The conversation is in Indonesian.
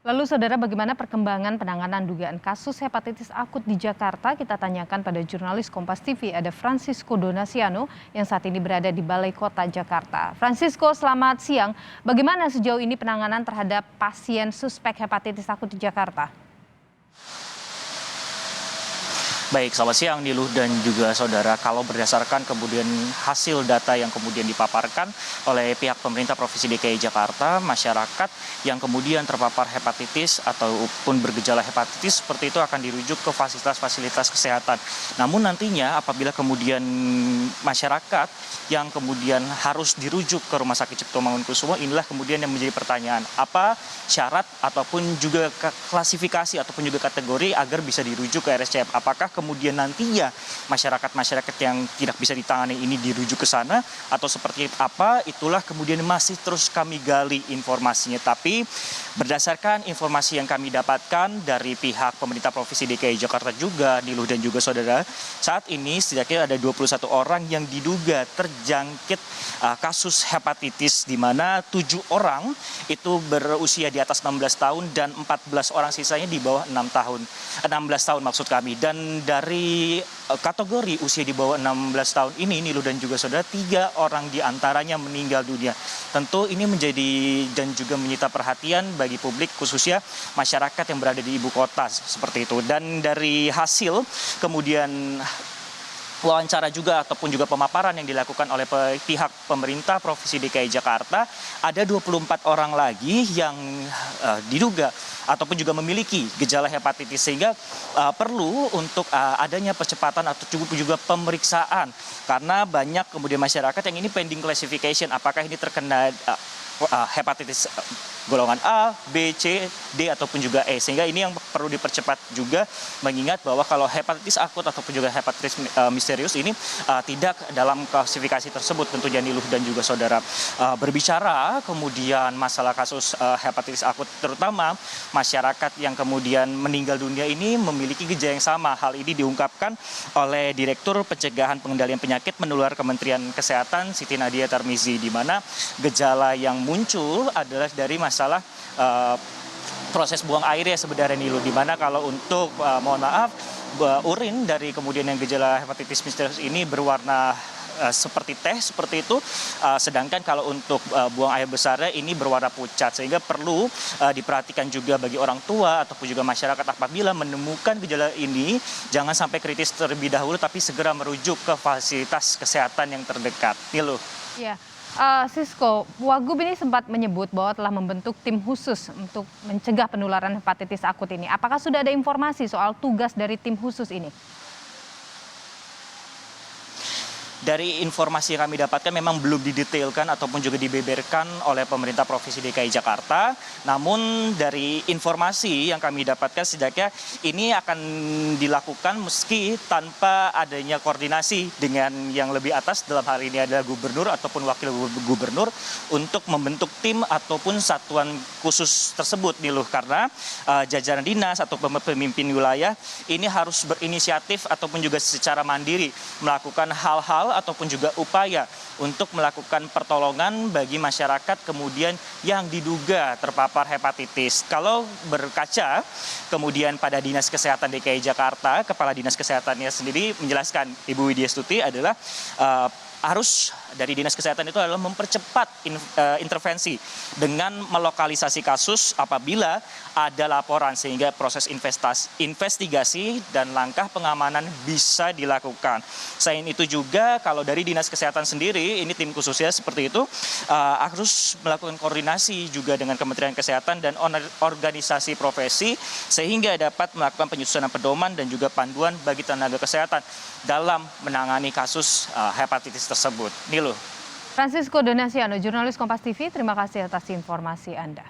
Lalu saudara, bagaimana perkembangan penanganan dugaan kasus hepatitis akut di Jakarta? Kita tanyakan pada jurnalis Kompas TV, ada Francisco Donasiano yang saat ini berada di Balai Kota Jakarta. Francisco, selamat siang. Bagaimana sejauh ini penanganan terhadap pasien suspek hepatitis akut di Jakarta? Baik, selamat siang Niluh dan juga saudara. Kalau berdasarkan kemudian hasil data yang kemudian dipaparkan oleh pihak pemerintah Provinsi DKI Jakarta, masyarakat yang kemudian terpapar hepatitis ataupun bergejala hepatitis seperti itu akan dirujuk ke fasilitas-fasilitas kesehatan. Namun nantinya apabila kemudian masyarakat yang kemudian harus dirujuk ke Rumah Sakit Cipto Mangunkusumo, inilah kemudian yang menjadi pertanyaan. Apa syarat ataupun juga klasifikasi ataupun juga kategori agar bisa dirujuk ke RSCM? Apakah kemudian nantinya masyarakat-masyarakat yang tidak bisa ditangani ini dirujuk ke sana atau seperti apa, itulah kemudian masih terus kami gali informasinya. Tapi berdasarkan informasi yang kami dapatkan dari pihak pemerintah Provinsi DKI Jakarta juga, Niluh dan juga saudara, saat ini setidaknya ada 21 orang yang diduga terjangkit kasus hepatitis, di mana 7 orang itu berusia di atas 16 tahun dan 14 orang sisanya di bawah 16 tahun maksud kami. Dan dari kategori usia di bawah 16 tahun ini, Niluh dan juga saudara, 3 orang diantaranya meninggal dunia. Tentu ini menjadi dan juga menyita perhatian bagi publik, khususnya masyarakat yang berada di ibu kota seperti itu. Dan dari hasil kemudian wawancara juga ataupun juga pemaparan yang dilakukan oleh pihak pemerintah Provinsi DKI Jakarta, ada 24 orang lagi yang diduga ataupun juga memiliki gejala hepatitis, sehingga perlu untuk adanya percepatan atau juga pemeriksaan, karena banyak kemudian masyarakat yang ini pending classification, apakah ini terkena hepatitis golongan A, B, C, D ataupun juga E, sehingga ini yang perlu dipercepat juga, mengingat bahwa kalau hepatitis akut ataupun juga hepatitis misterius ini tidak dalam klasifikasi tersebut. Tentunya Niluh dan juga saudara, berbicara kemudian masalah kasus hepatitis akut, terutama masyarakat yang kemudian meninggal dunia ini memiliki gejala yang sama. Hal ini diungkapkan oleh Direktur Pencegahan Pengendalian Penyakit Menular Kementerian Kesehatan Siti Nadia Tarmizi, di mana gejala yang muncul adalah dari masalah proses buang air ya sebenarnya, Niluh, di mana kalau untuk mohon maaf, urin dari kemudian yang gejala hepatitis misterius ini berwarna seperti teh seperti itu, sedangkan kalau untuk buang air besarnya ini berwarna pucat, sehingga perlu diperhatikan juga bagi orang tua ataupun juga masyarakat apabila menemukan gejala ini, jangan sampai kritis terlebih dahulu, tapi segera merujuk ke fasilitas kesehatan yang terdekat. Niluh. Ya, Sisko, Wagub ini sempat menyebut bahwa telah membentuk tim khusus untuk mencegah penularan hepatitis akut ini. Apakah sudah ada informasi soal tugas dari tim khusus ini? Dari informasi yang kami dapatkan memang belum didetailkan ataupun juga dibeberkan oleh pemerintah Provinsi DKI Jakarta. Namun dari informasi yang kami dapatkan, setidaknya ini akan dilakukan meski tanpa adanya koordinasi dengan yang lebih atas, dalam hal ini adalah gubernur ataupun wakil gubernur, untuk membentuk tim ataupun satuan khusus tersebut, Niluh, karena jajaran dinas atau pemimpin wilayah ini harus berinisiatif ataupun juga secara mandiri melakukan hal-hal ataupun juga upaya untuk melakukan pertolongan bagi masyarakat kemudian yang diduga terpapar hepatitis. Kalau berkaca kemudian pada Dinas Kesehatan DKI Jakarta, Kepala Dinas Kesehatannya sendiri menjelaskan, Ibu Widya Stuti, adalah harus dari Dinas Kesehatan itu adalah mempercepat intervensi dengan melokalisasi kasus apabila ada laporan, sehingga proses investigasi dan langkah pengamanan bisa dilakukan. Selain itu juga kalau dari Dinas Kesehatan sendiri, ini tim khususnya seperti itu, harus melakukan koordinasi juga dengan Kementerian Kesehatan dan organisasi profesi, sehingga dapat melakukan penyusunan pedoman dan juga panduan bagi tenaga kesehatan dalam menangani kasus hepatitis tersebut. Niluh. Francisco Donasiano, jurnalis Kompas TV, terima kasih atas informasi Anda.